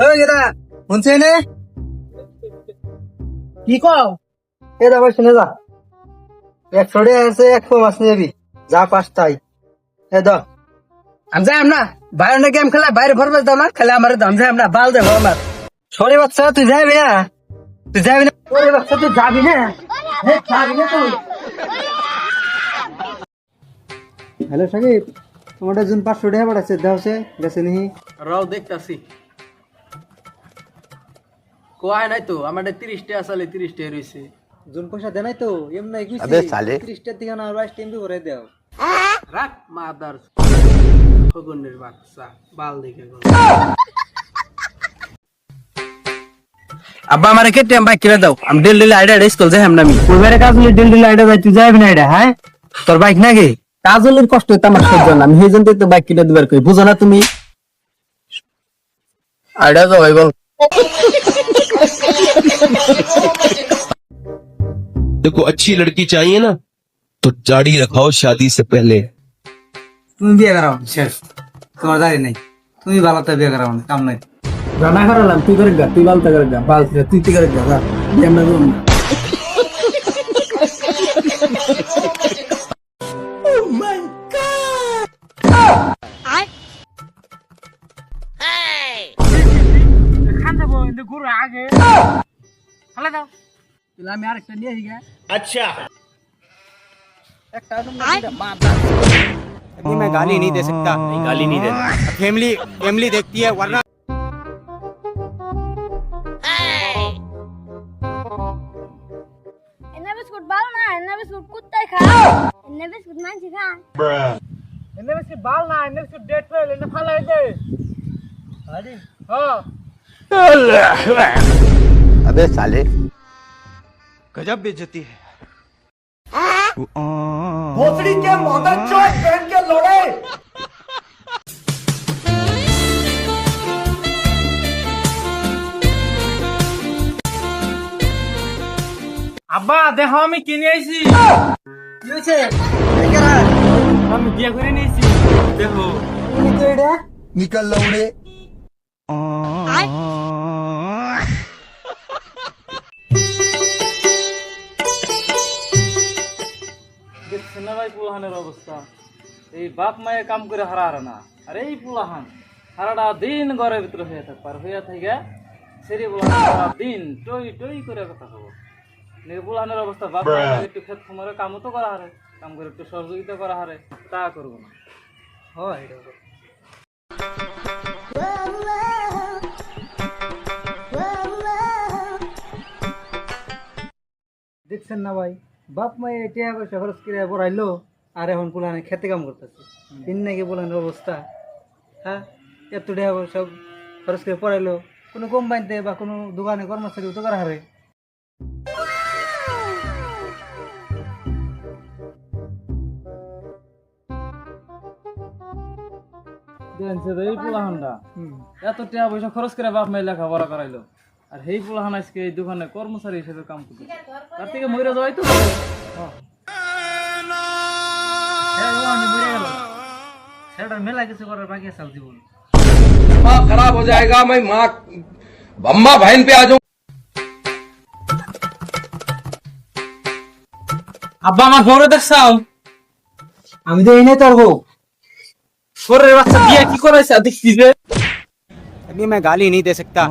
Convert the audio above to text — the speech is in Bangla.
ওই গেদা শুনছে নে কি কও? এ দা ভাই শুনে যা 100 টাকা আছে 100 মাছ নিয়ে যাবি যা পাস তাই এ দা আমি যাইম না, বাইরে গেম খেলা বাইরে ভরবে দাও না, খেলে আমার দাম যাইম না, বাল দেবো আমার। সরে বাচ্চা তুই যাবি না ওরে বাচ্চা তুই যাবি না যাবি না তুই হ্যালো সাকিব তোমার একজন 500 টাকা পাঠাচ্ছে দাও সে গেছে নি রাও দেখতাছি কোয়াই নাই তো আমার 30 টাকা আসলে 30 টাকা রইছে। জন পয়সা দে নাই তো এমনি কইছি আবে সালে 30 টাকা দিকে না 22 টাকা করে দাও রাখ মাদার ফগুনের বাচ্চা বাল দেখে গো। আব্বা আমারে কেটে বাইক কিনে দাও, আমি ডেলি আইডা স্কুল যাইম না। আমি কইবারে কাজলে ডেলি আইডা যাই তুই যাবি না এটা হ্যাঁ তোর বাইক নাকি কাজলের কষ্ট হইতে আমার সহ্য না, আমি সেইজন তো বাইক কিনে দিবার কই, বুঝো না তুমি? আইডা যাও ভাই বল। देखो अच्छी लड़की चाहिए ना तो दाढ़ी रखाओ शादी से पहले। তুমি বিয়ে করাও শেষ তোমার দাঁড়ি নাই তুমি ভালোতে বিয়ে করাও না কাম নাই জানা করালাম তুই করে গা, তুই বালতা করে গা, বাল তুই করে গা যা আমরা করব না। আমি আরেকটা নিয়ে আসি গা। नहीं मैं गाली नहीं दे सकता, नहीं गाली नहीं देना। फैमिली फैमिली देखती है वरना এনে বিস্কুট ভালো না, এনে বিস্কুট কুত্তায় খায়, এনে বিস্কুট মানছি খায়। এনে বেশি বাল না, এনে বেশি ডেট ফেল, এনে ফালাই দে। আরে হ্যাঁ अबे साले गजब बेइज्जती है। আব্বা দেখো আমি কিনে আইছি, কি হইছে একেরা আমি বিয়ে করে নিয়েছি দেখো। তুমি তো এটা निकल लौड़े। দেখছেন না ভাই পুলাহানের অবস্থা, এই বাপ মায়ের কাম করে হারা হারা না, আর এই পুলাহান সারাটা দিন ঘরের ভিতরে হয়ে থাকবে, আর হইয়া থেকে সেরি পুলাহান সারা দিন টই টই করে কথা হবো। পুলাহানের অবস্থা বাপ মায়ের একটু ক্ষেত খামারে কামও তো করা হারে, কাম করে একটু সহযোগিতা করা হারে, তা করবো না। হয় এটা দেখছেন না ভাই বাপ মায়ে টিয়া পয়সা খরচ করে পড়াইলো আর এখন পুলানে খেতে কাম করতেছে তিন নাকি পুলানের অবস্থা হ্যাঁ এত টাকা পয়সা খরচ করে পড়াইলো কোনো কোম্পানিতে বা কোনো দোকানে কর্মচারী তো করা হারে এই পুলাহানটা এত টাকা পয়সা খরচ করে বাপ মায়ের লেখাপড়া করাইলো, আর এই পুলাহান আজকে এই দোকানে কর্মচারী হিসেবে কাম করছে, তার থেকে মরে যাওয়াই তো ভালো। সেটার মেলা কিছু করার বাকি আছে জীবন दिमाग खराब हो जाएगा, मैं माँ अम्मा बहन पे आ जाऊँ। আব্বা আমার বউরে দেখছাও, আমি তো এই নাই তোর বউ ঘরের বাচ্চা বিয়ে কি করাইছে দেখছি যে। अभी मैं गाली नहीं दे सकता।